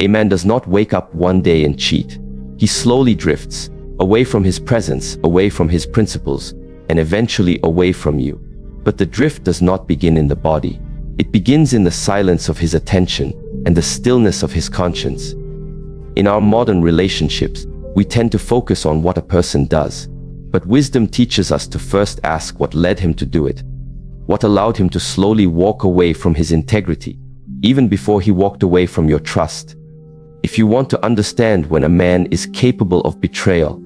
A man does not wake up one day and cheat. He slowly drifts, away from his presence, away from his principles, and eventually away from you. But the drift does not begin in the body. It begins in the silence of his attention and the stillness of his conscience. In our modern relationships, we tend to focus on what a person does, but wisdom teaches us to first ask what led him to do it, what allowed him to slowly walk away from his integrity, even before he walked away from your trust. If you want to understand when a man is capable of betrayal,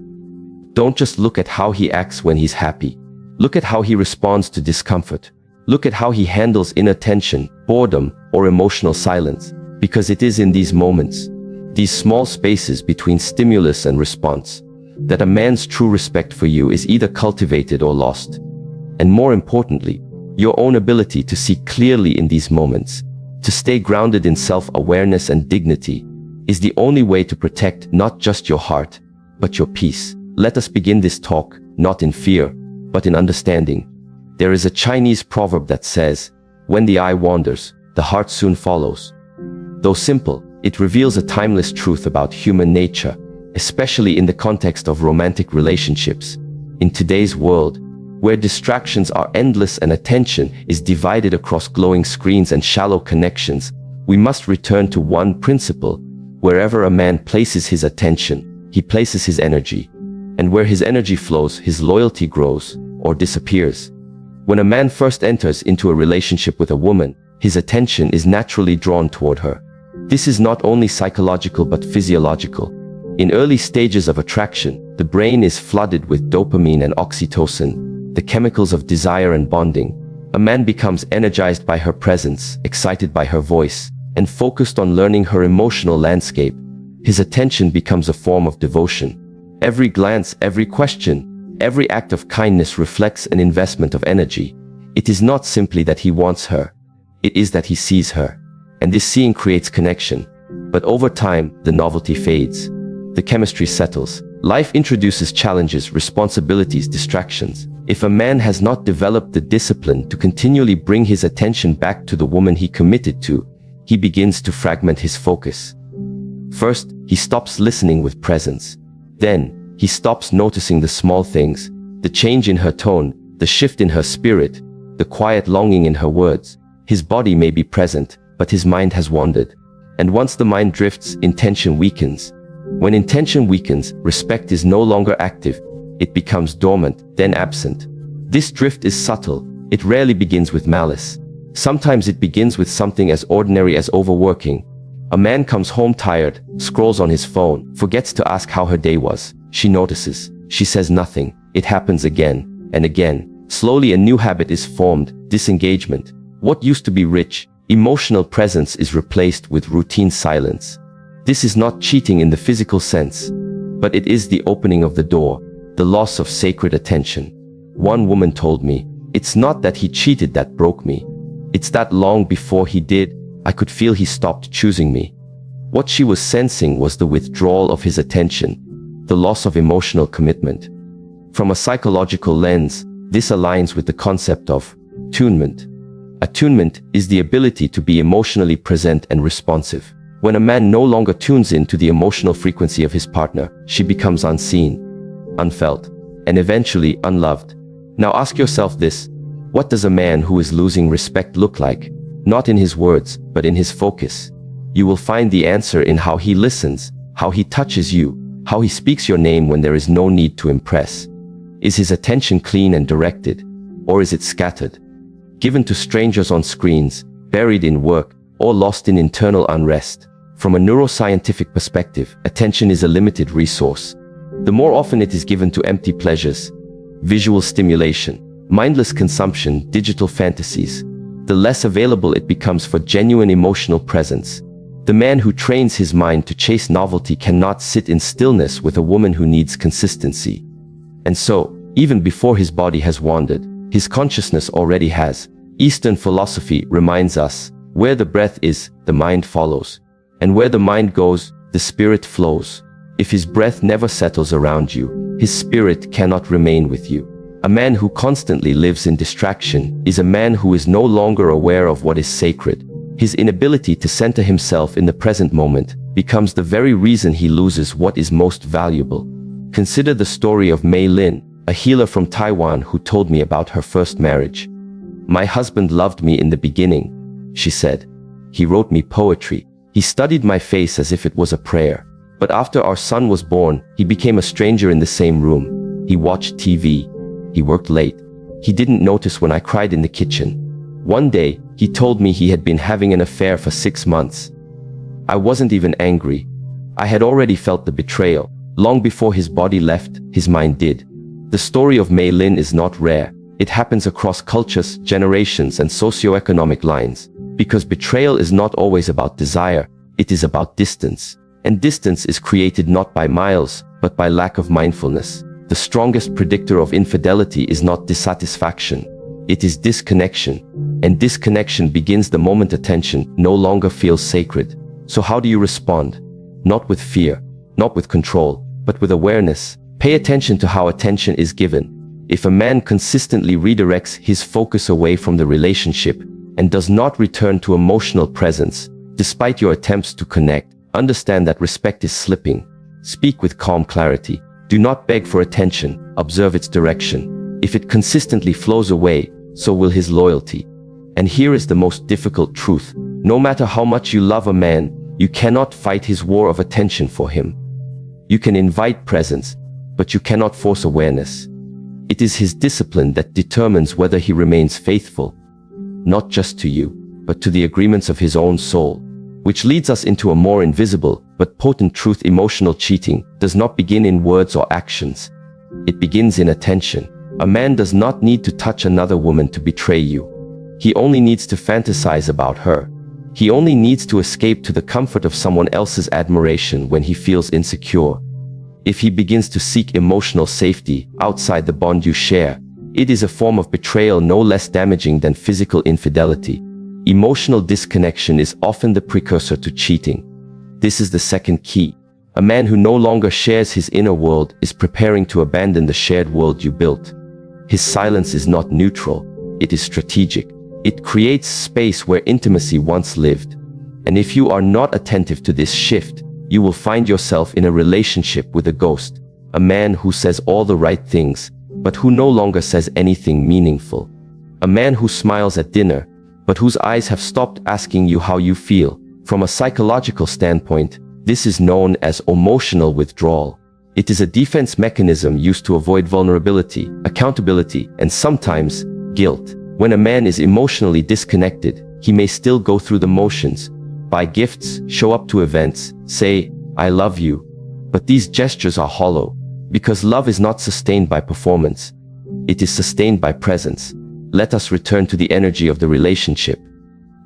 don't just look at how he acts when he's happy. Look at how he responds to discomfort. Look at how he handles inattention, boredom, or emotional silence, because it is in these moments, these small spaces between stimulus and response, that a man's true respect for you is either cultivated or lost. And more importantly, your own ability to see clearly in these moments, to stay grounded in self-awareness and dignity, is the only way to protect not just your heart, but your peace. Let us begin this talk, not in fear, but in understanding. There is a Chinese proverb that says, "When the eye wanders, the heart soon follows." Though simple, it reveals a timeless truth about human nature, especially in the context of romantic relationships. In today's world, where distractions are endless and attention is divided across glowing screens and shallow connections, we must return to one principle. Wherever a man places his attention, he places his energy. And where his energy flows, his loyalty grows or disappears. When a man first enters into a relationship with a woman, his attention is naturally drawn toward her. This is not only psychological but physiological. In early stages of attraction, the brain is flooded with dopamine and oxytocin, the chemicals of desire and bonding. A man becomes energized by her presence, excited by her voice, and focused on learning her emotional landscape. His attention becomes a form of devotion. Every glance, every question, every act of kindness reflects an investment of energy. It is not simply that he wants her. It is that he sees her. And this seeing creates connection. But over time, the novelty fades. The chemistry settles. Life introduces challenges, responsibilities, distractions. If a man has not developed the discipline to continually bring his attention back to the woman he committed to, he begins to fragment his focus. First, he stops listening with presence. Then, he stops noticing the small things, the change in her tone, the shift in her spirit, the quiet longing in her words. His body may be present, but his mind has wandered. And once the mind drifts, intention weakens. When intention weakens, respect is no longer active. It becomes dormant, then absent. This drift is subtle. It rarely begins with malice. Sometimes it begins with something as ordinary as overworking. A man comes home tired, scrolls on his phone, forgets to ask how her day was. She notices. She says nothing. It happens again and again. Slowly a new habit is formed, disengagement. What used to be rich, emotional presence is replaced with routine silence. This is not cheating in the physical sense, but it is the opening of the door, the loss of sacred attention. One woman told me, "It's not that he cheated that broke me. It's that long before he did, I could feel he stopped choosing me." What she was sensing was the withdrawal of his attention, the loss of emotional commitment. From a psychological lens, this aligns with the concept of attunement. Attunement is the ability to be emotionally present and responsive. When a man no longer tunes in to the emotional frequency of his partner, she becomes unseen, unfelt, and eventually unloved. Now ask yourself this: what does a man who is losing respect look like? Not in his words, but in his focus. You will find the answer in how he listens, how he touches you, how he speaks your name when there is no need to impress. Is his attention clean and directed, or is it scattered, given to strangers on screens, buried in work, or lost in internal unrest? From a neuroscientific perspective, attention is a limited resource. The more often it is given to empty pleasures, visual stimulation, mindless consumption, digital fantasies, the less available it becomes for genuine emotional presence. The man who trains his mind to chase novelty cannot sit in stillness with a woman who needs consistency. And so, even before his body has wandered, his consciousness already has. Eastern philosophy reminds us, where the breath is, the mind follows. And where the mind goes, the spirit flows. If his breath never settles around you, his spirit cannot remain with you. A man who constantly lives in distraction is a man who is no longer aware of what is sacred. His inability to center himself in the present moment becomes the very reason he loses what is most valuable. Consider the story of Mei Lin, a healer from Taiwan who told me about her first marriage. "My husband loved me in the beginning," she said. "He wrote me poetry. He studied my face as if it was a prayer. But after our son was born, he became a stranger in the same room. He watched TV. He worked late. He didn't notice when I cried in the kitchen. One day, he told me he had been having an affair for 6 months. I wasn't even angry. I had already felt the betrayal. Long before his body left, his mind did." The story of Mei Lin is not rare. It happens across cultures, generations, and socioeconomic lines. Because betrayal is not always about desire, it is about distance. And distance is created not by miles, but by lack of mindfulness. The strongest predictor of infidelity is not dissatisfaction. It is disconnection. And disconnection begins the moment attention no longer feels sacred. So how do you respond? Not with fear, not with control, but with awareness. Pay attention to how attention is given. If a man consistently redirects his focus away from the relationship and does not return to emotional presence, despite your attempts to connect, understand that respect is slipping. Speak with calm clarity. Do not beg for attention. Observe its direction. If it consistently flows away, so will his loyalty. And here is the most difficult truth. No matter how much you love a man, you cannot fight his war of attention for him. You can invite presence, but you cannot force awareness. It is his discipline that determines whether he remains faithful, not just to you, but to the agreements of his own soul. Which leads us into a more invisible, but potent truth. Emotional cheating does not begin in words or actions. It begins in attention. A man does not need to touch another woman to betray you. He only needs to fantasize about her. He only needs to escape to the comfort of someone else's admiration when he feels insecure. If he begins to seek emotional safety outside the bond you share, it is a form of betrayal no less damaging than physical infidelity. Emotional disconnection is often the precursor to cheating. This is the second key. A man who no longer shares his inner world is preparing to abandon the shared world you built. His silence is not neutral, it is strategic. It creates space where intimacy once lived. And if you are not attentive to this shift, you will find yourself in a relationship with a ghost, a man who says all the right things, but who no longer says anything meaningful. A man who smiles at dinner, but whose eyes have stopped asking you how you feel. From a psychological standpoint, this is known as emotional withdrawal. It is a defense mechanism used to avoid vulnerability, accountability, and sometimes guilt. When a man is emotionally disconnected, he may still go through the motions, buy gifts, show up to events, say, "I love you." But these gestures are hollow, because love is not sustained by performance. It is sustained by presence. Let us return to the energy of the relationship.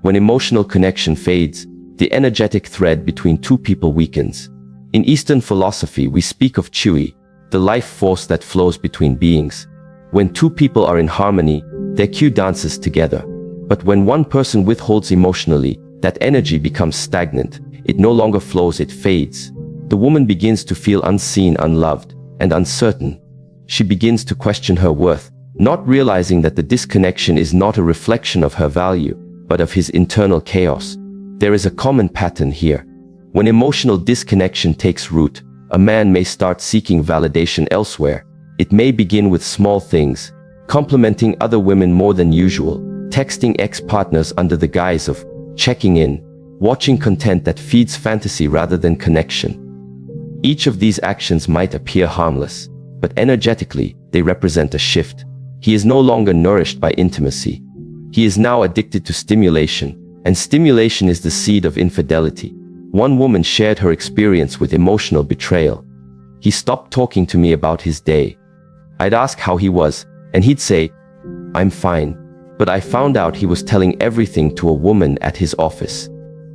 When emotional connection fades, the energetic thread between two people weakens. In Eastern philosophy, we speak of qi, the life force that flows between beings. When two people are in harmony, their qi dances together. But when one person withholds emotionally, that energy becomes stagnant. It no longer flows, it fades. The woman begins to feel unseen, unloved, and uncertain. She begins to question her worth, not realizing that the disconnection is not a reflection of her value, but of his internal chaos. There is a common pattern here. When emotional disconnection takes root, a man may start seeking validation elsewhere. It may begin with small things, complimenting other women more than usual, texting ex-partners under the guise of checking in, watching content that feeds fantasy rather than connection. Each of these actions might appear harmless, but energetically, they represent a shift. He is no longer nourished by intimacy. He is now addicted to stimulation, and stimulation is the seed of infidelity. One woman shared her experience with emotional betrayal. "He stopped talking to me about his day. I'd ask how he was, and he'd say, 'I'm fine.' But I found out he was telling everything to a woman at his office.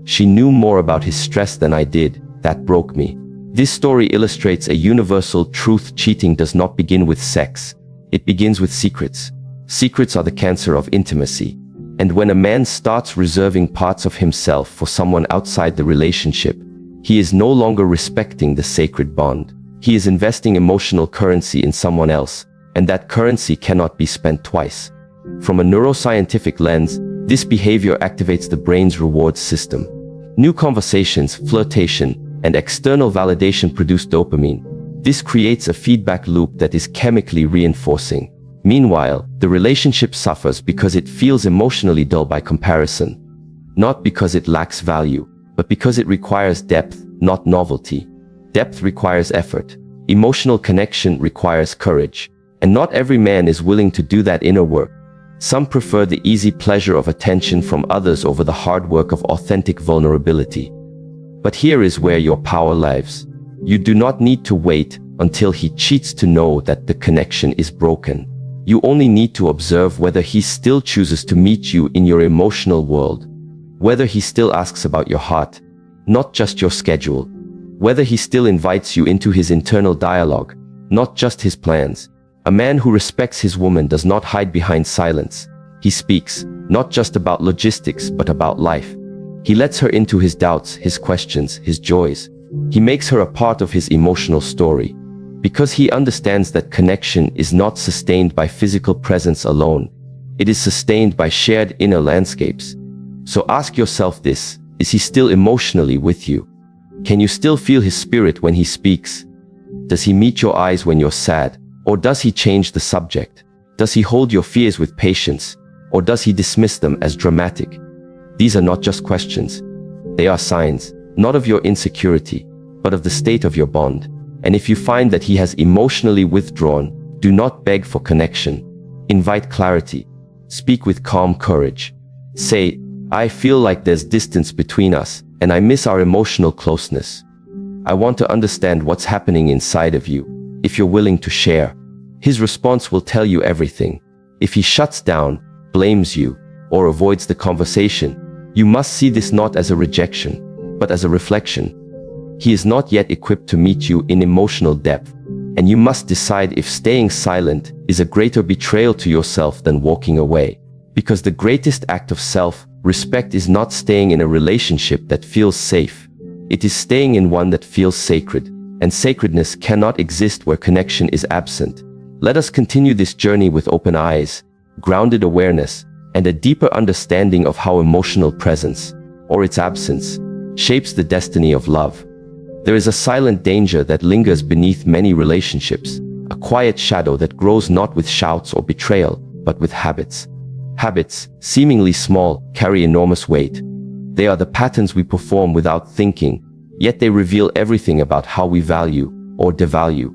She knew more about his stress than I did. That broke me." This story illustrates a universal truth. Cheating does not begin with sex. It begins with secrets. Secrets are the cancer of intimacy. And when a man starts reserving parts of himself for someone outside the relationship, he is no longer respecting the sacred bond. He is investing emotional currency in someone else, and that currency cannot be spent twice. From a neuroscientific lens, this behavior activates the brain's reward system. New conversations, flirtation, and external validation produce dopamine. This creates a feedback loop that is chemically reinforcing. Meanwhile, the relationship suffers because it feels emotionally dull by comparison. Not because it lacks value, but because it requires depth, not novelty. Depth requires effort. Emotional connection requires courage. And not every man is willing to do that inner work. Some prefer the easy pleasure of attention from others over the hard work of authentic vulnerability. But here is where your power lies. You do not need to wait until he cheats to know that the connection is broken. You only need to observe whether he still chooses to meet you in your emotional world. Whether he still asks about your heart, not just your schedule. Whether he still invites you into his internal dialogue, not just his plans. A man who respects his woman does not hide behind silence. He speaks, not just about logistics, but about life. He lets her into his doubts, his questions, his joys. He makes her a part of his emotional story. Because he understands that connection is not sustained by physical presence alone. It is sustained by shared inner landscapes. So ask yourself this: is he still emotionally with you? Can you still feel his spirit when he speaks? Does he meet your eyes when you're sad? Or does he change the subject? Does he hold your fears with patience? Or does he dismiss them as dramatic? These are not just questions. They are signs, not of your insecurity, but of the state of your bond. And if you find that he has emotionally withdrawn, do not beg for connection. Invite clarity. Speak with calm courage. Say, I feel like there's distance between us, and I miss our emotional closeness. I want to understand what's happening inside of you. If you're willing to share, his response will tell you everything. If he shuts down, blames you, or avoids the conversation, you must see this not as a rejection, but as a reflection. He is not yet equipped to meet you in emotional depth, and you must decide if staying silent is a greater betrayal to yourself than walking away. Because the greatest act of self-respect is not staying in a relationship that feels safe. It is staying in one that feels sacred. And sacredness cannot exist where connection is absent. Let us continue this journey with open eyes, grounded awareness, and a deeper understanding of how emotional presence, or its absence, shapes the destiny of love. There is a silent danger that lingers beneath many relationships, a quiet shadow that grows not with shouts or betrayal, but with habits. Habits, seemingly small, carry enormous weight. They are the patterns we perform without thinking, yet they reveal everything about how we value or devalue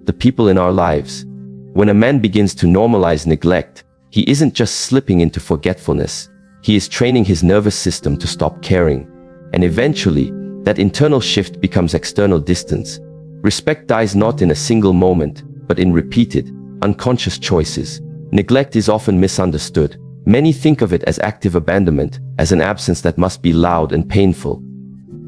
the people in our lives. When a man begins to normalize neglect, he isn't just slipping into forgetfulness. He is training his nervous system to stop caring. And eventually, that internal shift becomes external distance. Respect dies not in a single moment, but in repeated, unconscious choices. Neglect is often misunderstood. Many think of it as active abandonment, as an absence that must be loud and painful.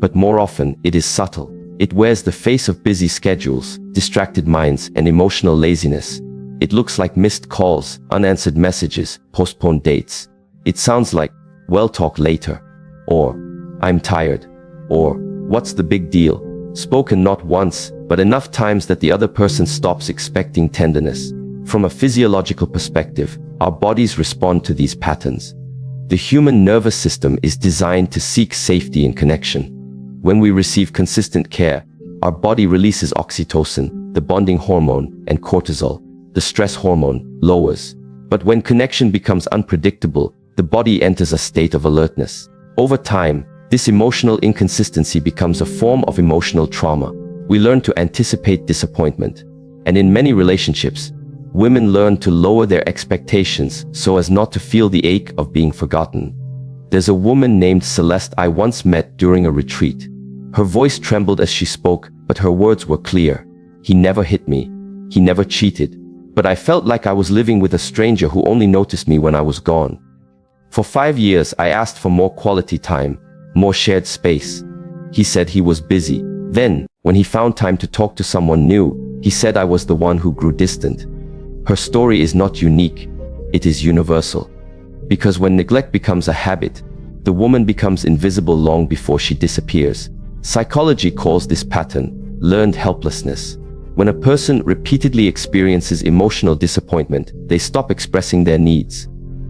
But more often, it is subtle. It wears the face of busy schedules, distracted minds, and emotional laziness. It looks like missed calls, unanswered messages, postponed dates. It sounds like, "We'll talk later," or "I'm tired," or "What's the big deal?" Spoken not once, but enough times that the other person stops expecting tenderness. From a physiological perspective, our bodies respond to these patterns. The human nervous system is designed to seek safety and connection. When we receive consistent care, our body releases oxytocin, the bonding hormone, and cortisol, the stress hormone, lowers. But when connection becomes unpredictable, the body enters a state of alertness. Over time, this emotional inconsistency becomes a form of emotional trauma. We learn to anticipate disappointment. And in many relationships, women learn to lower their expectations so as not to feel the ache of being forgotten. There's a woman named Celeste I once met during a retreat. Her voice trembled as she spoke, but her words were clear. He never hit me. He never cheated. But I felt like I was living with a stranger who only noticed me when I was gone. For 5 years, I asked for more quality time, more shared space. He said he was busy. Then, when he found time to talk to someone new, he said I was the one who grew distant. Her story is not unique. It is universal. Because when neglect becomes a habit, the woman becomes invisible long before she disappears. Psychology calls this pattern learned helplessness. When a person repeatedly experiences emotional disappointment, they stop expressing their needs.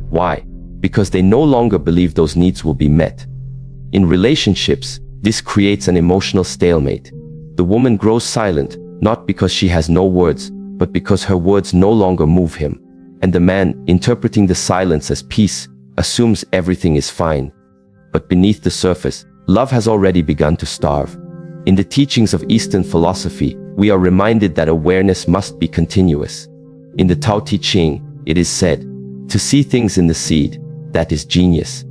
Why? Because they no longer believe those needs will be met. In relationships, This creates an emotional stalemate. The woman grows silent, not because she has no words, but because her words no longer move him. And the man, interpreting the silence as peace, assumes everything is fine. But beneath the surface, love has already begun to starve. In the teachings of Eastern philosophy, we are reminded that awareness must be continuous. In the Tao Te Ching, it is said, to see things in the seed, that is genius.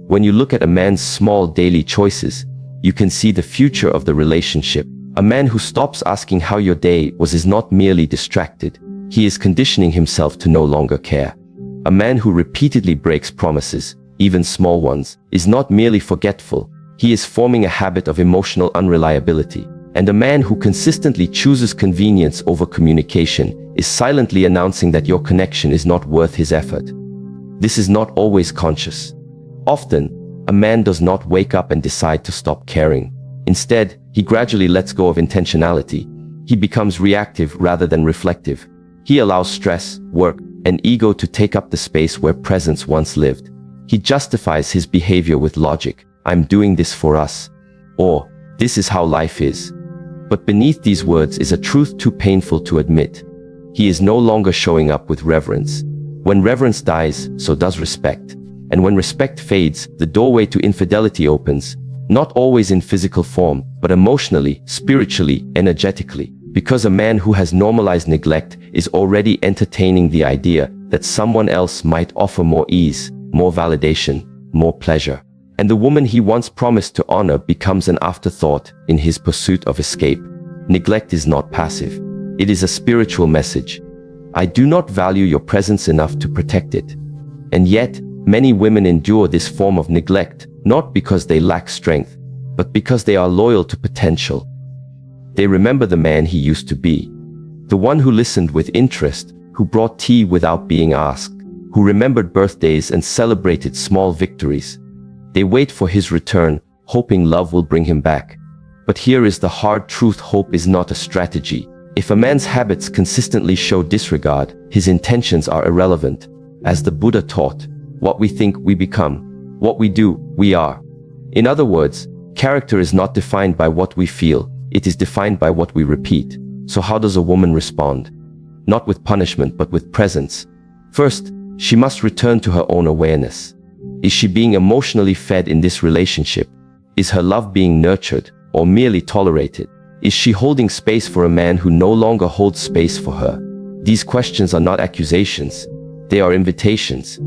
When you look at a man's small daily choices, you can see the future of the relationship. A man who stops asking how your day was is not merely distracted. He is conditioning himself to no longer care. A man who repeatedly breaks promises, even small ones, is not merely forgetful. He is forming a habit of emotional unreliability. And a man who consistently chooses convenience over communication is silently announcing that your connection is not worth his effort. This is not always conscious. Often, a man does not wake up and decide to stop caring. Instead, he gradually lets go of intentionality. He becomes reactive rather than reflective. He allows stress, work, and ego to take up the space where presence once lived. He justifies his behavior with logic. I'm doing this for us. Or, this is how life is. But beneath these words is a truth too painful to admit. He is no longer showing up with reverence. When reverence dies, so does respect. And when respect fades, the doorway to infidelity opens. Not always in physical form, but emotionally, spiritually, energetically. Because a man who has normalized neglect is already entertaining the idea that someone else might offer more ease, more validation, more pleasure. And the woman he once promised to honor becomes an afterthought in his pursuit of escape. Neglect is not passive. It is a spiritual message. I do not value your presence enough to protect it. And yet, many women endure this form of neglect, not because they lack strength, but because they are loyal to potential. They remember the man he used to be. The one who listened with interest, who brought tea without being asked, who remembered birthdays and celebrated small victories. They wait for his return, hoping love will bring him back. But here is the hard truth: hope is not a strategy. If a man's habits consistently show disregard, his intentions are irrelevant. As the Buddha taught, what we think, we become. What we do, we are. In other words, character is not defined by what we feel, it is defined by what we repeat. So how does a woman respond? Not with punishment, but with presence. First, she must return to her own awareness. Is she being emotionally fed in this relationship? Is her love being nurtured, or merely tolerated? Is she holding space for a man who no longer holds space for her? These questions are not accusations. They are invitations.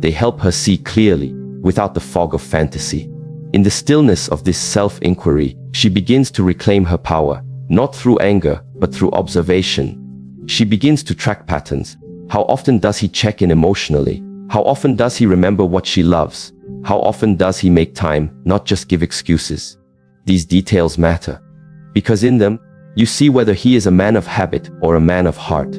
They help her see clearly, without the fog of fantasy. In the stillness of this self-inquiry, she begins to reclaim her power, not through anger, but through observation. She begins to track patterns. How often does he check in emotionally? How often does he remember what she loves? How often does he make time, not just give excuses? These details matter, because in them, you see whether he is a man of habit or a man of heart.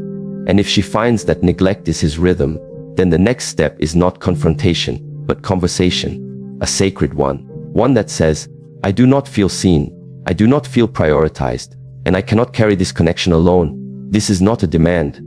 And if she finds that neglect is his rhythm, then the next step is not confrontation, but conversation, a sacred one. One that says, I do not feel seen, I do not feel prioritized, and I cannot carry this connection alone. This is not a demand.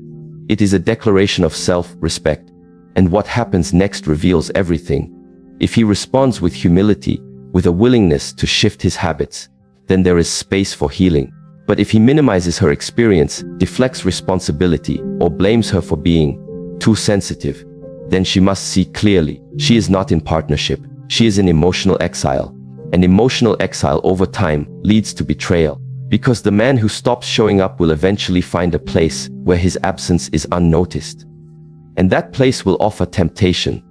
It is a declaration of self-respect. And what happens next reveals everything. If he responds with humility, with a willingness to shift his habits, then there is space for healing. But if he minimizes her experience, deflects responsibility, or blames her for being too sensitive, then she must see clearly. She is not in partnership. She is in emotional exile. And emotional exile over time leads to betrayal. Because the man who stops showing up will eventually find a place where his absence is unnoticed. And that place will offer temptation.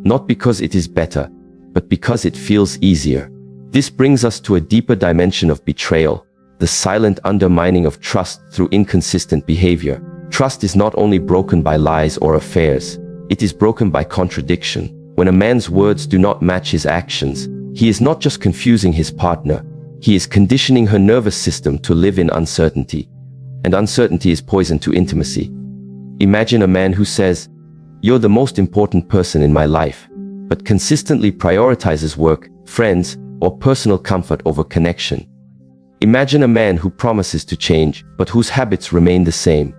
Not because it is better, but because it feels easier. This brings us to a deeper dimension of betrayal, the silent undermining of trust through inconsistent behavior. Trust is not only broken by lies or affairs, it is broken by contradiction. When a man's words do not match his actions, he is not just confusing his partner, he is conditioning her nervous system to live in uncertainty. And uncertainty is poison to intimacy. Imagine a man who says, "You're the most important person in my life," but consistently prioritizes work, friends, or personal comfort over connection. Imagine a man who promises to change, but whose habits remain the same.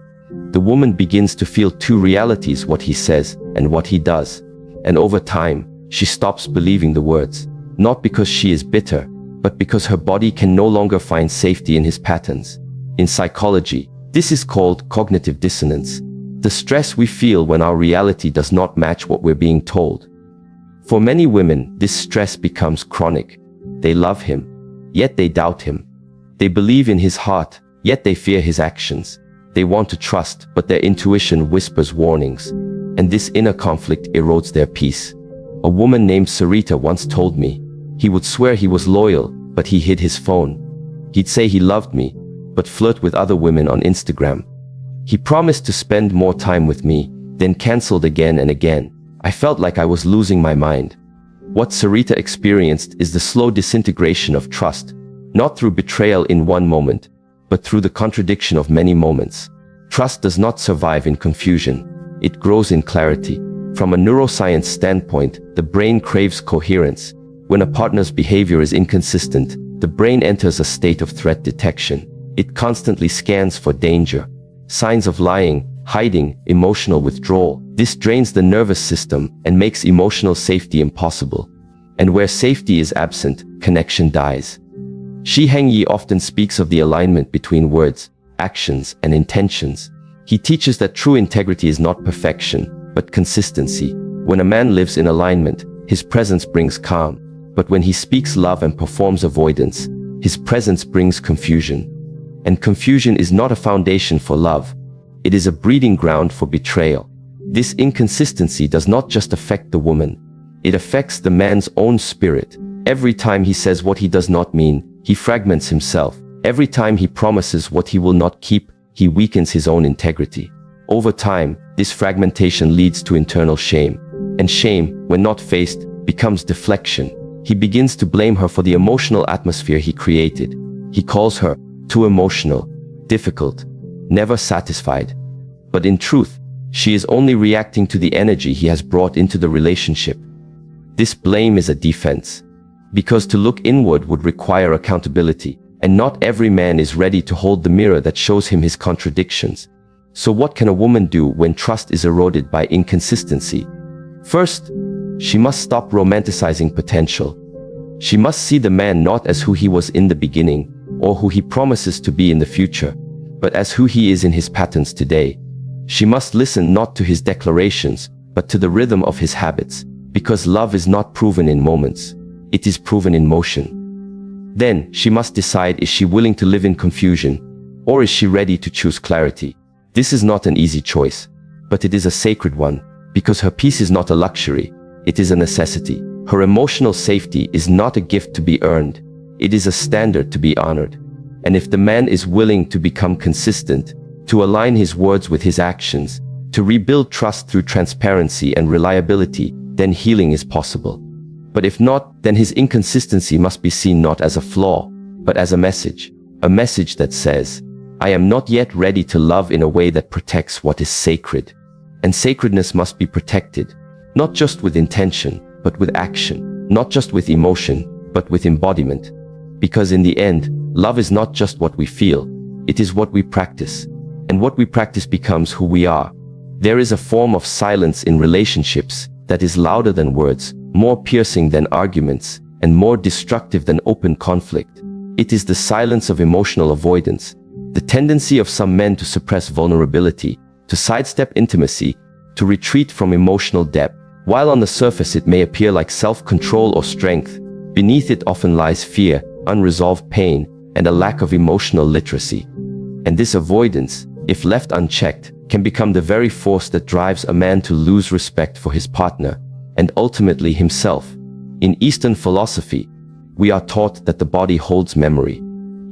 The woman begins to feel two realities: what he says and what he does. And over time, she stops believing the words, not because she is bitter, but because her body can no longer find safety in his patterns. In psychology, this is called cognitive dissonance, the stress we feel when our reality does not match what we're being told. For many women, this stress becomes chronic. They love him, yet they doubt him. They believe in his heart, yet they fear his actions. They want to trust, but their intuition whispers warnings. And this inner conflict erodes their peace. A woman named Sarita once told me, he would swear he was loyal, but he hid his phone. He'd say he loved me, but flirt with other women on Instagram. He promised to spend more time with me, then canceled again and again. I felt like I was losing my mind. What Sarita experienced is the slow disintegration of trust, not through betrayal in one moment, but through the contradiction of many moments. Trust does not survive in confusion. It grows in clarity. From a neuroscience standpoint, the brain craves coherence. When a partner's behavior is inconsistent, the brain enters a state of threat detection. It constantly scans for danger, signs of lying, hiding, emotional withdrawal. This drains the nervous system and makes emotional safety impossible. And where safety is absent, connection dies. Shi Heng often speaks of the alignment between words, actions, and intentions. He teaches that true integrity is not perfection, but consistency. When a man lives in alignment, his presence brings calm. But when he speaks love and performs avoidance, his presence brings confusion. And confusion is not a foundation for love. It is a breeding ground for betrayal. This inconsistency does not just affect the woman. It affects the man's own spirit. Every time he says what he does not mean, he fragments himself. Every time he promises what he will not keep, he weakens his own integrity. Over time, this fragmentation leads to internal shame. And shame, when not faced, becomes deflection. He begins to blame her for the emotional atmosphere he created. He calls her too emotional, difficult, never satisfied. But in truth, she is only reacting to the energy he has brought into the relationship. This blame is a defense, because to look inward would require accountability, and not every man is ready to hold the mirror that shows him his contradictions. So what can a woman do when trust is eroded by inconsistency? First, she must stop romanticizing potential. She must see the man not as who he was in the beginning, or who he promises to be in the future, but as who he is in his patterns today. She must listen not to his declarations, but to the rhythm of his habits, because love is not proven in moments, it is proven in motion. Then, she must decide, is she willing to live in confusion, or is she ready to choose clarity? This is not an easy choice, but it is a sacred one, because her peace is not a luxury, it is a necessity. Her emotional safety is not a gift to be earned, it is a standard to be honored. And if the man is willing to become consistent, to align his words with his actions, to rebuild trust through transparency and reliability, then healing is possible. But if not, then his inconsistency must be seen not as a flaw, but as a message that says, I am not yet ready to love in a way that protects what is sacred. And sacredness must be protected, not just with intention, but with action, not just with emotion, but with embodiment. Because in the end, love is not just what we feel, it is what we practice. And what we practice becomes who we are. There is a form of silence in relationships that is louder than words, more piercing than arguments, and more destructive than open conflict. It is the silence of emotional avoidance, the tendency of some men to suppress vulnerability, to sidestep intimacy, to retreat from emotional depth. While on the surface it may appear like self-control or strength, beneath it often lies fear, unresolved pain, and a lack of emotional literacy. And this avoidance, if left unchecked, can become the very force that drives a man to lose respect for his partner, and ultimately himself. In Eastern philosophy, we are taught that the body holds memory.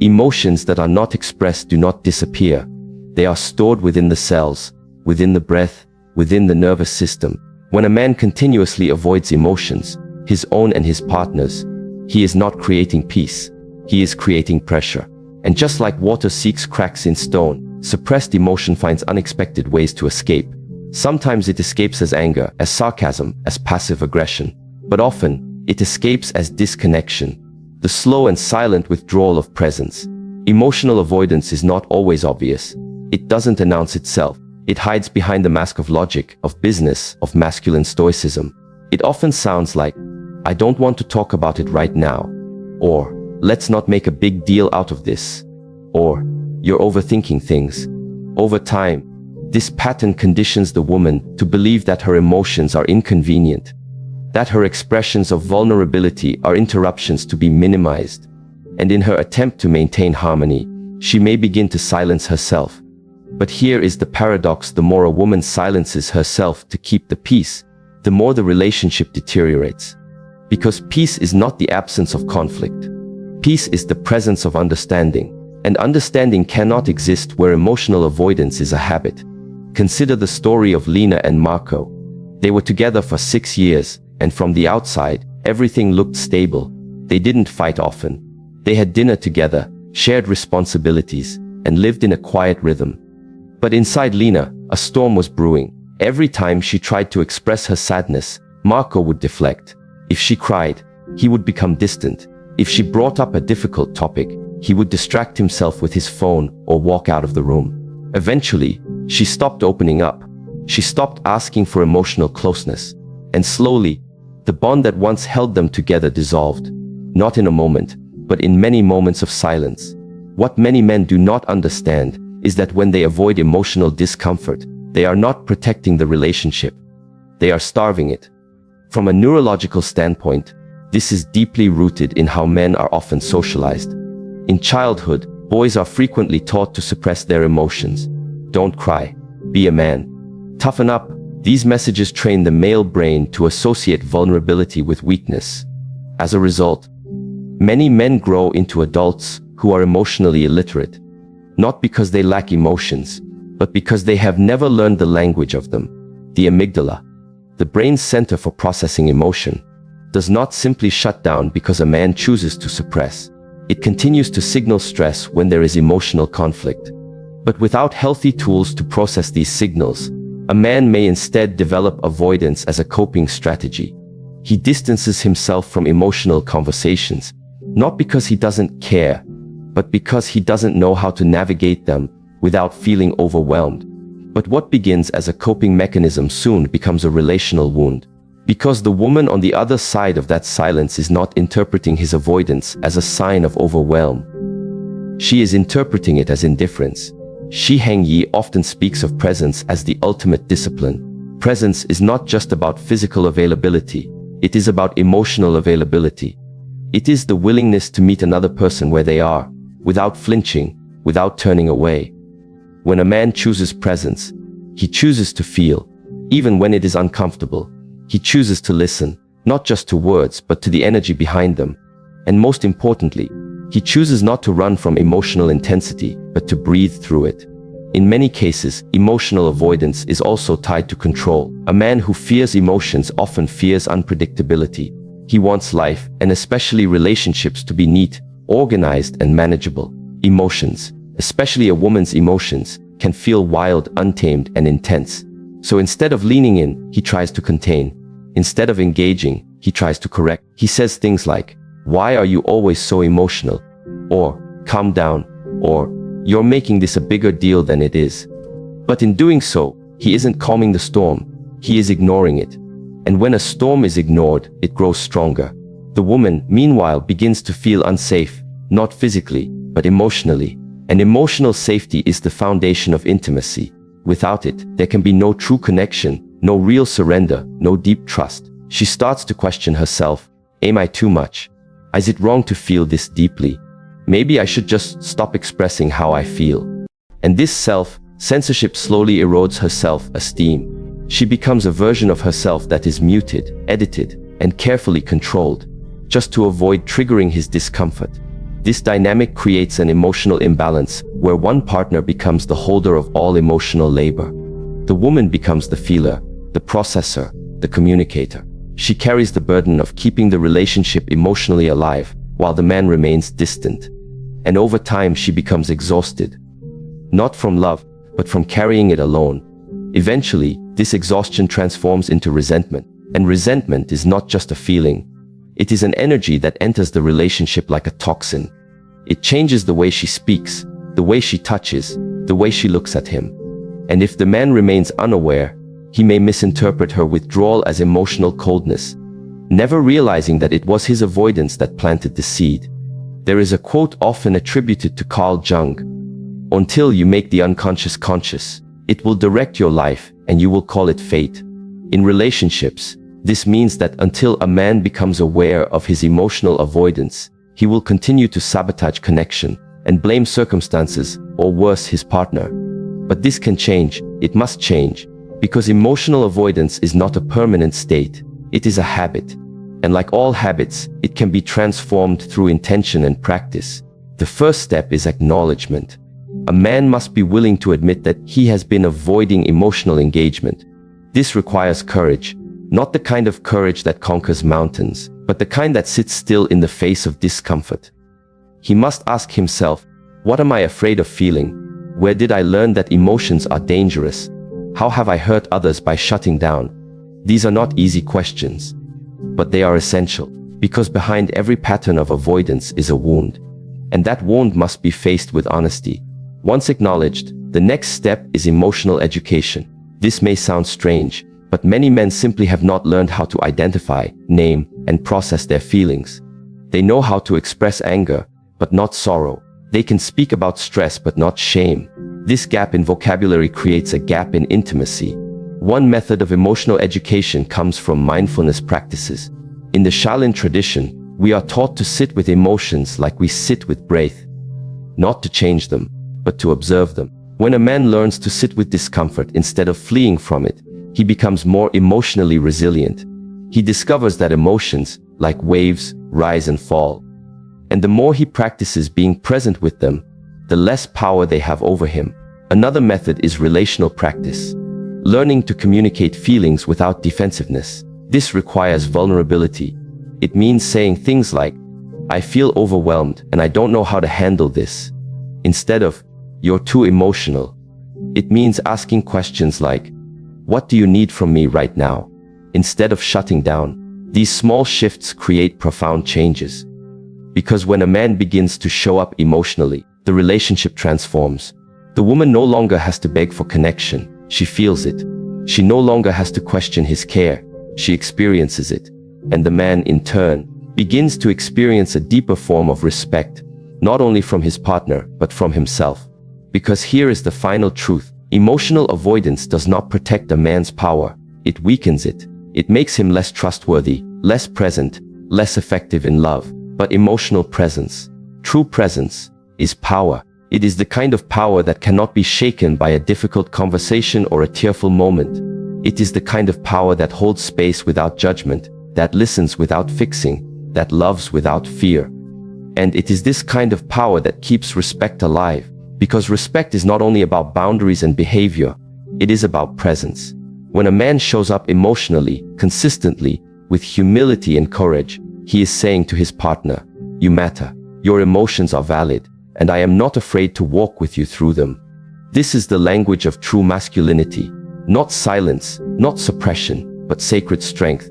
Emotions that are not expressed do not disappear. They are stored within the cells, within the breath, within the nervous system. When a man continuously avoids emotions, his own and his partner's, he is not creating peace, he is creating pressure. And just like water seeks cracks in stone, suppressed emotion finds unexpected ways to escape. Sometimes it escapes as anger, as sarcasm, as passive aggression. But often, it escapes as disconnection, the slow and silent withdrawal of presence. Emotional avoidance is not always obvious. It doesn't announce itself. It hides behind the mask of logic, of business, of masculine stoicism. It often sounds like, I don't want to talk about it right now, or let's not make a big deal out of this. Or, you're overthinking things. Over time, this pattern conditions the woman to believe that her emotions are inconvenient, that her expressions of vulnerability are interruptions to be minimized, and in her attempt to maintain harmony, she may begin to silence herself. But here is the paradox: the more a woman silences herself to keep the peace, the more the relationship deteriorates. Because peace is not the absence of conflict. Peace is the presence of understanding, and understanding cannot exist where emotional avoidance is a habit. Consider the story of Lena and Marco. They were together for 6 years, and from the outside, everything looked stable. They didn't fight often. They had dinner together, shared responsibilities, and lived in a quiet rhythm. But inside Lena, a storm was brewing. Every time she tried to express her sadness, Marco would deflect. If she cried, he would become distant. If she brought up a difficult topic, he would distract himself with his phone or walk out of the room. Eventually, she stopped opening up. She stopped asking for emotional closeness. And slowly, the bond that once held them together dissolved. Not in a moment, but in many moments of silence. What many men do not understand is that when they avoid emotional discomfort, they are not protecting the relationship. They are starving it. From a neurological standpoint, this is deeply rooted in how men are often socialized. In childhood, boys are frequently taught to suppress their emotions. Don't cry. Be a man. Toughen up. These messages train the male brain to associate vulnerability with weakness. As a result, many men grow into adults who are emotionally illiterate, not because they lack emotions, but because they have never learned the language of them. The amygdala, the brain's center for processing emotion, does not simply shut down because a man chooses to suppress. It continues to signal stress when there is emotional conflict. But without healthy tools to process these signals, a man may instead develop avoidance as a coping strategy. He distances himself from emotional conversations, not because he doesn't care, but because he doesn't know how to navigate them without feeling overwhelmed. But what begins as a coping mechanism soon becomes a relational wound, because the woman on the other side of that silence is not interpreting his avoidance as a sign of overwhelm. She is interpreting it as indifference. Shi Heng often speaks of presence as the ultimate discipline. Presence is not just about physical availability, it is about emotional availability. It is the willingness to meet another person where they are, without flinching, without turning away. When a man chooses presence, he chooses to feel, even when it is uncomfortable. He chooses to listen, not just to words, but to the energy behind them. And most importantly, he chooses not to run from emotional intensity, but to breathe through it. In many cases, emotional avoidance is also tied to control. A man who fears emotions often fears unpredictability. He wants life, and especially relationships, to be neat, organized, and manageable. Emotions, especially a woman's emotions, can feel wild, untamed, and intense. So instead of leaning in, he tries to contain. Instead of engaging, he tries to correct. He says things like, "Why are you always so emotional?" Or, "Calm down," or, "You're making this a bigger deal than it is." But in doing so, he isn't calming the storm, he is ignoring it. And when a storm is ignored, it grows stronger. The woman, meanwhile, begins to feel unsafe, not physically, but emotionally. And emotional safety is the foundation of intimacy. Without it, there can be no true connection, no real surrender, no deep trust. She starts to question herself. Am I too much? Is it wrong to feel this deeply? Maybe I should just stop expressing how I feel. And this self-censorship slowly erodes her self-esteem. She becomes a version of herself that is muted, edited, and carefully controlled, just to avoid triggering his discomfort. This dynamic creates an emotional imbalance where one partner becomes the holder of all emotional labor. The woman becomes the feeler, the processor, the communicator. She carries the burden of keeping the relationship emotionally alive, while the man remains distant. And over time she becomes exhausted. Not from love, but from carrying it alone. Eventually, this exhaustion transforms into resentment. And resentment is not just a feeling. It is an energy that enters the relationship like a toxin. It changes the way she speaks, the way she touches, the way she looks at him. And if the man remains unaware, he may misinterpret her withdrawal as emotional coldness, never realizing that it was his avoidance that planted the seed. There is a quote often attributed to Carl Jung: "Until you make the unconscious conscious, it will direct your life and you will call it fate." In relationships, this means that until a man becomes aware of his emotional avoidance, he will continue to sabotage connection and blame circumstances, or worse, his partner. But this can change. It must change, because emotional avoidance is not a permanent state. It is a habit. And like all habits, it can be transformed through intention and practice. The first step is acknowledgement. A man must be willing to admit that he has been avoiding emotional engagement. This requires courage, not the kind of courage that conquers mountains, but the kind that sits still in the face of discomfort. He must ask himself, what am I afraid of feeling? Where did I learn that emotions are dangerous? How have I hurt others by shutting down? These are not easy questions, but they are essential, because behind every pattern of avoidance is a wound, and that wound must be faced with honesty. Once acknowledged, the next step is emotional education. This may sound strange, but many men simply have not learned how to identify, name, and process their feelings. They know how to express anger, but not sorrow. They can speak about stress, but not shame. This gap in vocabulary creates a gap in intimacy. One method of emotional education comes from mindfulness practices. In the Shaolin tradition, we are taught to sit with emotions like we sit with breath, not to change them, but to observe them. When a man learns to sit with discomfort instead of fleeing from it, he becomes more emotionally resilient. He discovers that emotions, like waves, rise and fall. And the more he practices being present with them, the less power they have over him. Another method is relational practice. Learning to communicate feelings without defensiveness. This requires vulnerability. It means saying things like, "I feel overwhelmed and I don't know how to handle this," instead of, "You're too emotional." It means asking questions like, "What do you need from me right now?" instead of shutting down. These small shifts create profound changes. Because when a man begins to show up emotionally, the relationship transforms. The woman no longer has to beg for connection. She feels it. She no longer has to question his care. She experiences it. And the man, in turn, begins to experience a deeper form of respect, not only from his partner, but from himself. Because here is the final truth. Emotional avoidance does not protect a man's power. It weakens it. It makes him less trustworthy, less present, less effective in love. But emotional presence, true presence, is power. It is the kind of power that cannot be shaken by a difficult conversation or a tearful moment. It is the kind of power that holds space without judgment, that listens without fixing, that loves without fear. And it is this kind of power that keeps respect alive, because respect is not only about boundaries and behavior, it is about presence. When a man shows up emotionally, consistently, with humility and courage, he is saying to his partner, "You matter, your emotions are valid, and I am not afraid to walk with you through them." This is the language of true masculinity. Not silence, not suppression, but sacred strength.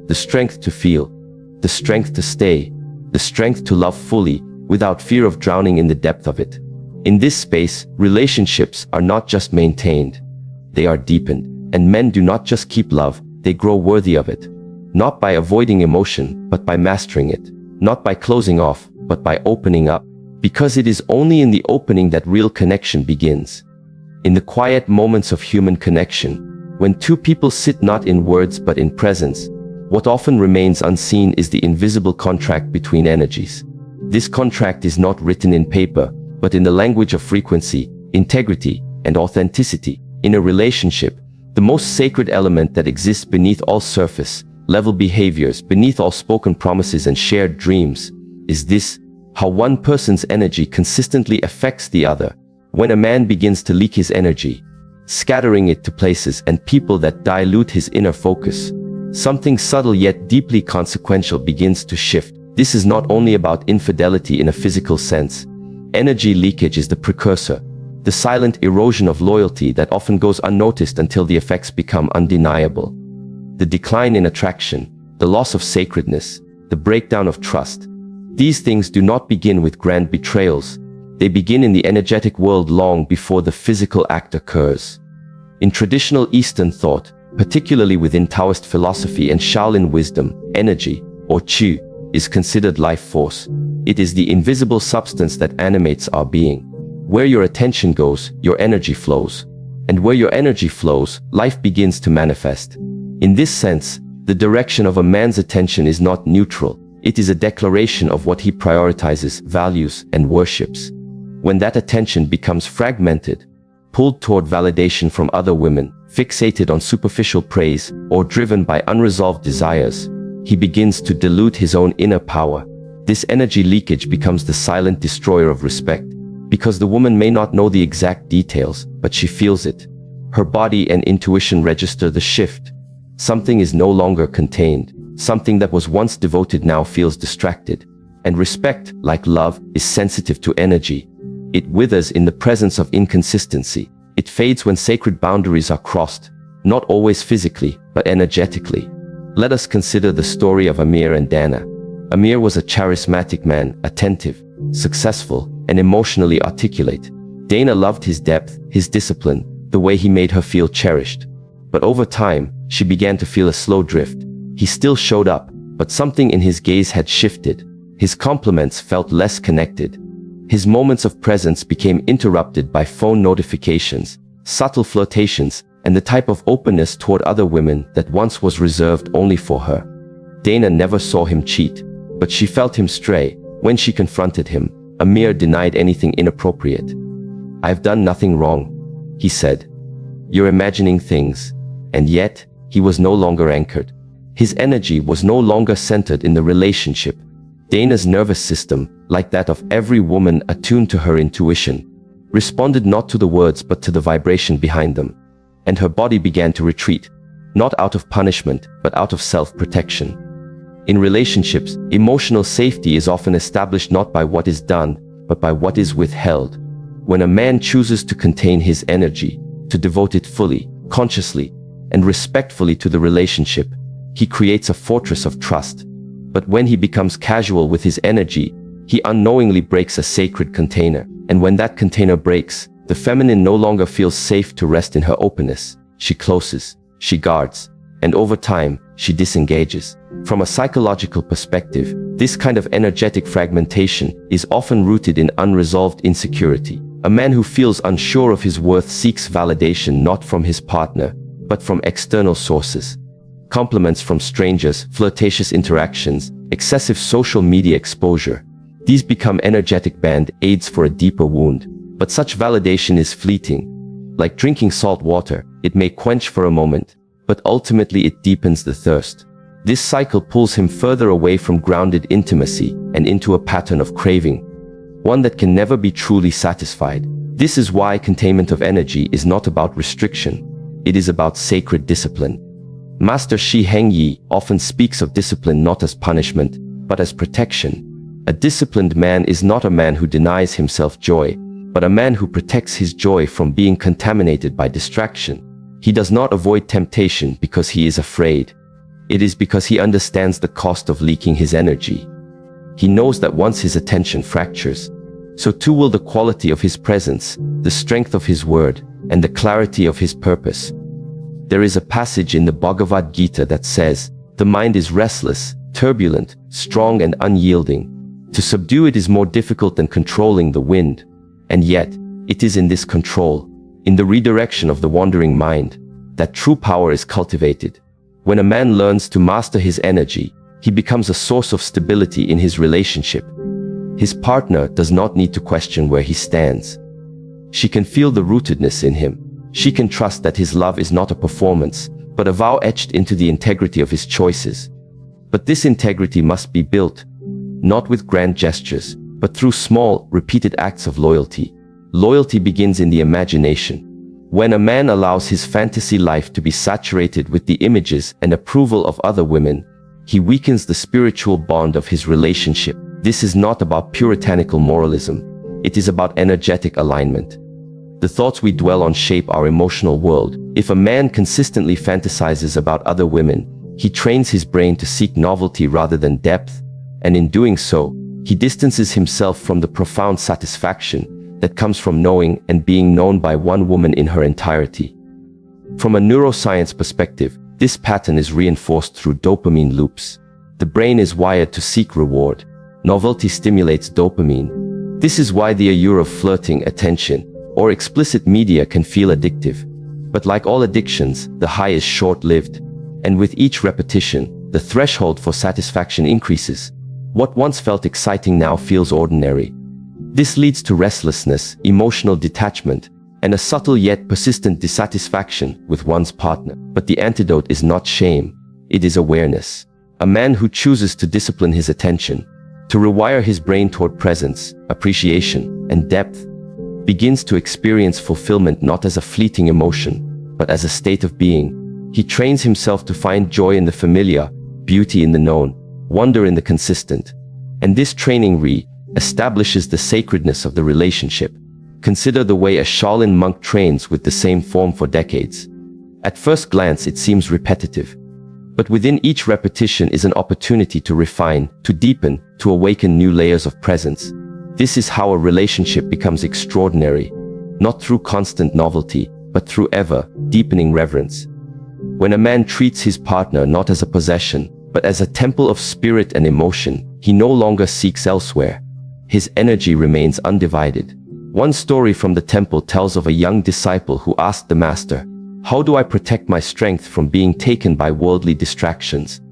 The strength to feel, the strength to stay, the strength to love fully, without fear of drowning in the depth of it. In this space, relationships are not just maintained, they are deepened. And men do not just keep love, they grow worthy of it. Not by avoiding emotion, but by mastering it. Not by closing off, but by opening up. Because it is only in the opening that real connection begins. In the quiet moments of human connection, when two people sit not in words but in presence, what often remains unseen is the invisible contract between energies. This contract is not written in paper, but in the language of frequency, integrity, and authenticity. In a relationship, the most sacred element that exists beneath all surface level behaviors, beneath all spoken promises and shared dreams, is this: how one person's energy consistently affects the other. When a man begins to leak his energy, scattering it to places and people that dilute his inner focus, something subtle yet deeply consequential begins to shift. This is not only about infidelity in a physical sense. Energy leakage is the precursor, the silent erosion of loyalty that often goes unnoticed until the effects become undeniable. The decline in attraction, the loss of sacredness, the breakdown of trust. These things do not begin with grand betrayals. They begin in the energetic world long before the physical act occurs. In traditional Eastern thought, particularly within Taoist philosophy and Shaolin wisdom, energy, or qi, is considered life force. It is the invisible substance that animates our being. Where your attention goes, your energy flows. And where your energy flows, life begins to manifest. In this sense, the direction of a man's attention is not neutral. It is a declaration of what he prioritizes, values, and worships. When that attention becomes fragmented, pulled toward validation from other women, fixated on superficial praise, or driven by unresolved desires, he begins to dilute his own inner power. This energy leakage becomes the silent destroyer of respect, because the woman may not know the exact details, but she feels it. Her body and intuition register the shift. Something is no longer contained. Something that was once devoted now feels distracted. And respect, like love, is sensitive to energy. It withers in the presence of inconsistency. It fades when sacred boundaries are crossed, not always physically, but energetically. Let us consider the story of Amir and Dana. Amir was a charismatic man, attentive, successful, and emotionally articulate. Dana loved his depth, his discipline, the way he made her feel cherished. But over time, she began to feel a slow drift. He still showed up, but something in his gaze had shifted. His compliments felt less connected. His moments of presence became interrupted by phone notifications, subtle flirtations, and the type of openness toward other women that once was reserved only for her. Dana never saw him cheat, but she felt him stray. When she confronted him, Amir denied anything inappropriate. "I've done nothing wrong," he said. "You're imagining things." And yet, he was no longer anchored. His energy was no longer centered in the relationship. Dana's nervous system, like that of every woman attuned to her intuition, responded not to the words but to the vibration behind them. And her body began to retreat, not out of punishment, but out of self-protection. In relationships, emotional safety is often established not by what is done, but by what is withheld. When a man chooses to contain his energy, to devote it fully, consciously, and respectfully to the relationship, he creates a fortress of trust. But when he becomes casual with his energy, he unknowingly breaks a sacred container. And when that container breaks, the feminine no longer feels safe to rest in her openness. She closes, she guards, and over time, she disengages. From a psychological perspective, this kind of energetic fragmentation is often rooted in unresolved insecurity. A man who feels unsure of his worth seeks validation not from his partner, but from external sources. Compliments from strangers, flirtatious interactions, excessive social media exposure. These become energetic band-aids for a deeper wound. But such validation is fleeting. Like drinking salt water, it may quench for a moment, but ultimately it deepens the thirst. This cycle pulls him further away from grounded intimacy and into a pattern of craving, one that can never be truly satisfied. This is why containment of energy is not about restriction. It is about sacred discipline. Master Shi Heng often speaks of discipline not as punishment, but as protection. A disciplined man is not a man who denies himself joy, but a man who protects his joy from being contaminated by distraction. He does not avoid temptation because he is afraid. It is because he understands the cost of leaking his energy. He knows that once his attention fractures, so too will the quality of his presence, the strength of his word, and the clarity of his purpose. There is a passage in the Bhagavad Gita that says, "The mind is restless, turbulent, strong and unyielding. To subdue it is more difficult than controlling the wind." And yet, it is in this control, in the redirection of the wandering mind, that true power is cultivated. When a man learns to master his energy, he becomes a source of stability in his relationship. His partner does not need to question where he stands. She can feel the rootedness in him. She can trust that his love is not a performance, but a vow etched into the integrity of his choices. But this integrity must be built, not with grand gestures, but through small, repeated acts of loyalty. Loyalty begins in the imagination. When a man allows his fantasy life to be saturated with the images and approval of other women, he weakens the spiritual bond of his relationship. This is not about puritanical moralism. It is about energetic alignment. The thoughts we dwell on shape our emotional world. If a man consistently fantasizes about other women, he trains his brain to seek novelty rather than depth, and in doing so, he distances himself from the profound satisfaction that comes from knowing and being known by one woman in her entirety. From a neuroscience perspective, this pattern is reinforced through dopamine loops. The brain is wired to seek reward. Novelty stimulates dopamine. This is why the allure of flirting, attention, or explicit media can feel addictive. But like all addictions, the high is short-lived. And with each repetition, the threshold for satisfaction increases. What once felt exciting now feels ordinary. This leads to restlessness, emotional detachment, and a subtle yet persistent dissatisfaction with one's partner. But the antidote is not shame, it is awareness. A man who chooses to discipline his attention, to rewire his brain toward presence, appreciation, and depth, begins to experience fulfillment not as a fleeting emotion, but as a state of being. He trains himself to find joy in the familiar, beauty in the known, wonder in the consistent. And this training re-establishes the sacredness of the relationship. Consider the way a Shaolin monk trains with the same form for decades. At first glance, it seems repetitive. But within each repetition is an opportunity to refine, to deepen, to awaken new layers of presence. This is how a relationship becomes extraordinary, not through constant novelty, but through ever-deepening reverence. When a man treats his partner not as a possession, but as a temple of spirit and emotion, he no longer seeks elsewhere. His energy remains undivided. One story from the temple tells of a young disciple who asked the master, "How do I protect my strength from being taken by worldly distractions?"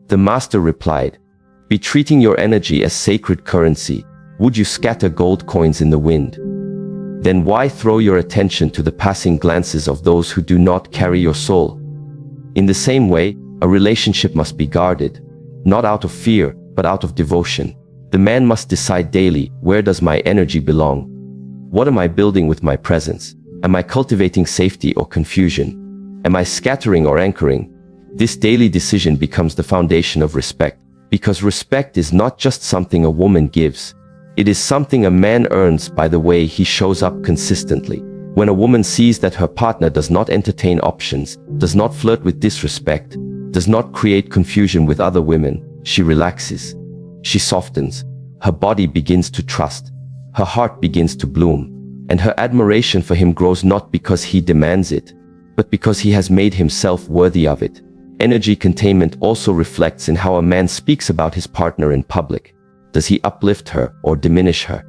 The master replied, "Be treating your energy as sacred currency. Would you scatter gold coins in the wind? Then why throw your attention to the passing glances of those who do not carry your soul?" In the same way, a relationship must be guarded, not out of fear, but out of devotion. The man must decide daily, where does my energy belong? What am I building with my presence? Am I cultivating safety or confusion? Am I scattering or anchoring? This daily decision becomes the foundation of respect, because respect is not just something a woman gives. It is something a man earns by the way he shows up consistently. When a woman sees that her partner does not entertain options, does not flirt with disrespect, does not create confusion with other women, she relaxes. She softens. Her body begins to trust. Her heart begins to bloom. And her admiration for him grows not because he demands it, but because he has made himself worthy of it. Energy containment also reflects in how a man speaks about his partner in public. Does he uplift her or diminish her?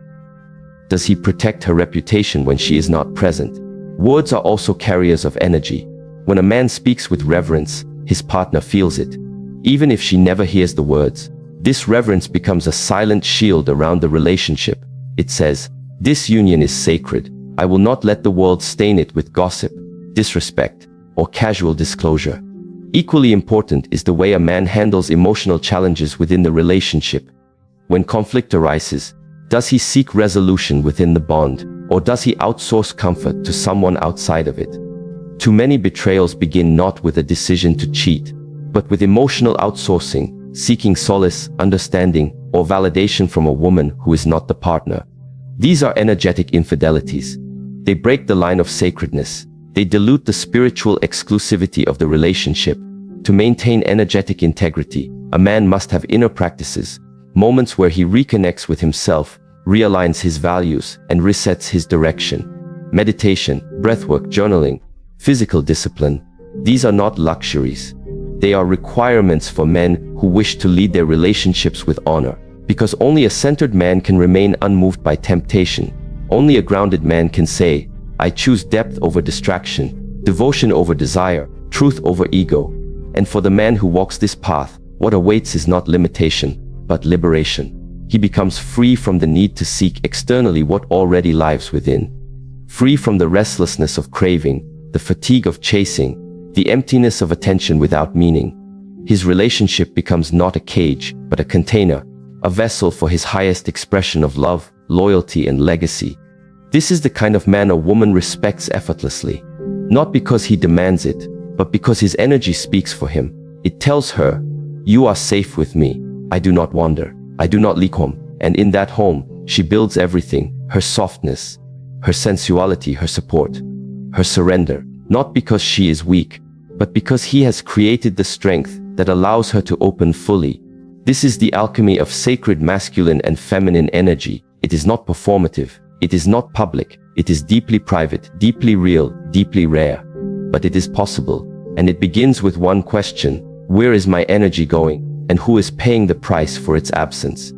Does he protect her reputation when she is not present? Words are also carriers of energy. When a man speaks with reverence, his partner feels it, even if she never hears the words. This reverence becomes a silent shield around the relationship. It says, "This union is sacred. I will not let the world stain it with gossip, disrespect, or casual disclosure." Equally important is the way a man handles emotional challenges within the relationship. When conflict arises, does he seek resolution within the bond, or does he outsource comfort to someone outside of it? Too many betrayals begin not with a decision to cheat, but with emotional outsourcing, seeking solace, understanding, or validation from a woman who is not the partner. These are energetic infidelities. They break the line of sacredness. They dilute the spiritual exclusivity of the relationship. To maintain energetic integrity, a man must have inner practices, moments where he reconnects with himself, realigns his values, and resets his direction. Meditation, breathwork, journaling, physical discipline. These are not luxuries. They are requirements for men who wish to lead their relationships with honor. Because only a centered man can remain unmoved by temptation. Only a grounded man can say, "I choose depth over distraction, devotion over desire, truth over ego." And for the man who walks this path, what awaits is not limitation, but liberation. He becomes free from the need to seek externally what already lives within. Free from the restlessness of craving, the fatigue of chasing, the emptiness of attention without meaning. His relationship becomes not a cage, but a container, a vessel for his highest expression of love, loyalty, and legacy. This is the kind of man a woman respects effortlessly. Not because he demands it, but because his energy speaks for him. It tells her, "You are safe with me. I do not wander. I do not leak home." And in that home, she builds everything, her softness, her sensuality, her support, her surrender. Not because she is weak, but because he has created the strength that allows her to open fully. This is the alchemy of sacred masculine and feminine energy. It is not performative. It is not public. It is deeply private, deeply real, deeply rare. But it is possible. And it begins with one question: where is my energy going? and who is paying the price for its absence.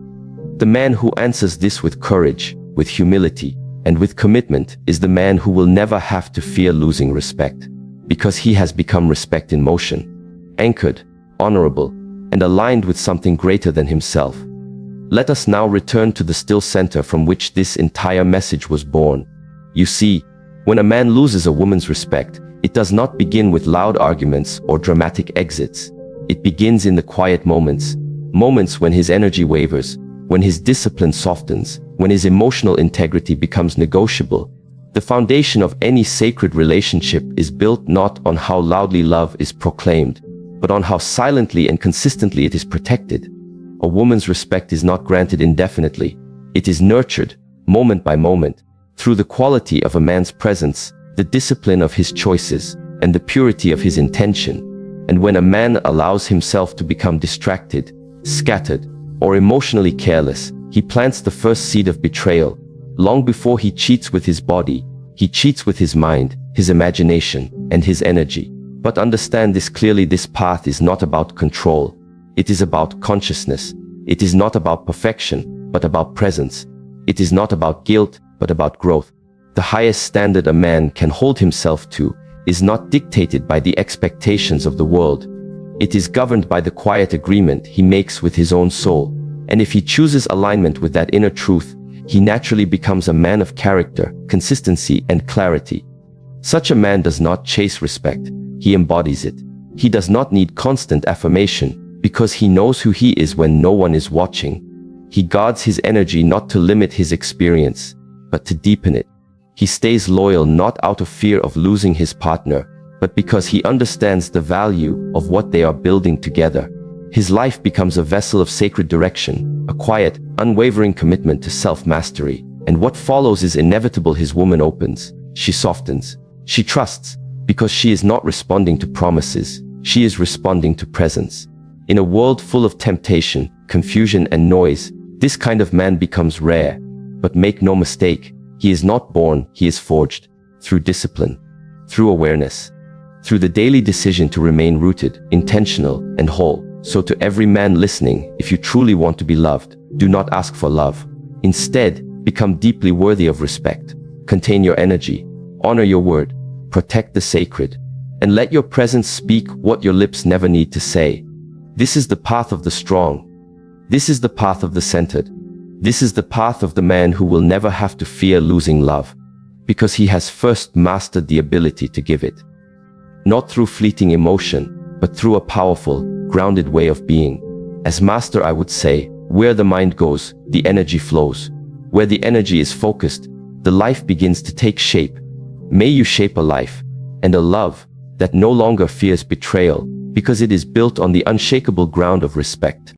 The man who answers this with courage, with humility, and with commitment is the man who will never have to fear losing respect, because he has become respect in motion, anchored, honorable, and aligned with something greater than himself. Let us now return to the still center from which this entire message was born. You see, when a man loses a woman's respect, it does not begin with loud arguments or dramatic exits. It begins in the quiet moments, moments when his energy wavers, when his discipline softens, when his emotional integrity becomes negotiable. The foundation of any sacred relationship is built not on how loudly love is proclaimed, but on how silently and consistently it is protected. A woman's respect is not granted indefinitely. It is nurtured, moment by moment, through the quality of a man's presence, the discipline of his choices, and the purity of his intention. And when a man allows himself to become distracted, scattered, or emotionally careless, he plants the first seed of betrayal. Long before he cheats with his body, he cheats with his mind, his imagination, and his energy. But understand this clearly: this path is not about control. It is about consciousness. It is not about perfection, but about presence. It is not about guilt, but about growth. The highest standard a man can hold himself to is not dictated by the expectations of the world. It is governed by the quiet agreement he makes with his own soul. And if he chooses alignment with that inner truth, he naturally becomes a man of character, consistency, and clarity. Such a man does not chase respect. He embodies it. He does not need constant affirmation, because he knows who he is when no one is watching. He guards his energy not to limit his experience, but to deepen it. He stays loyal not out of fear of losing his partner, but because he understands the value of what they are building together. His life becomes a vessel of sacred direction, a quiet, unwavering commitment to self-mastery. And what follows is inevitable. His woman opens. She softens. She trusts, because she is not responding to promises. She is responding to presence. In a world full of temptation, confusion, and noise, this kind of man becomes rare. But make no mistake, he is not born, he is forged. Through discipline, through awareness, through the daily decision to remain rooted, intentional, and whole. So to every man listening, if you truly want to be loved, do not ask for love. Instead, become deeply worthy of respect. Contain your energy, honor your word, protect the sacred, and let your presence speak what your lips never need to say. This is the path of the strong. This is the path of the centered. This is the path of the man who will never have to fear losing love, because he has first mastered the ability to give it. Not through fleeting emotion, but through a powerful, grounded way of being. As master, I would say, where the mind goes, the energy flows. Where the energy is focused, the life begins to take shape. May you shape a life, and a love, that no longer fears betrayal, because it is built on the unshakable ground of respect.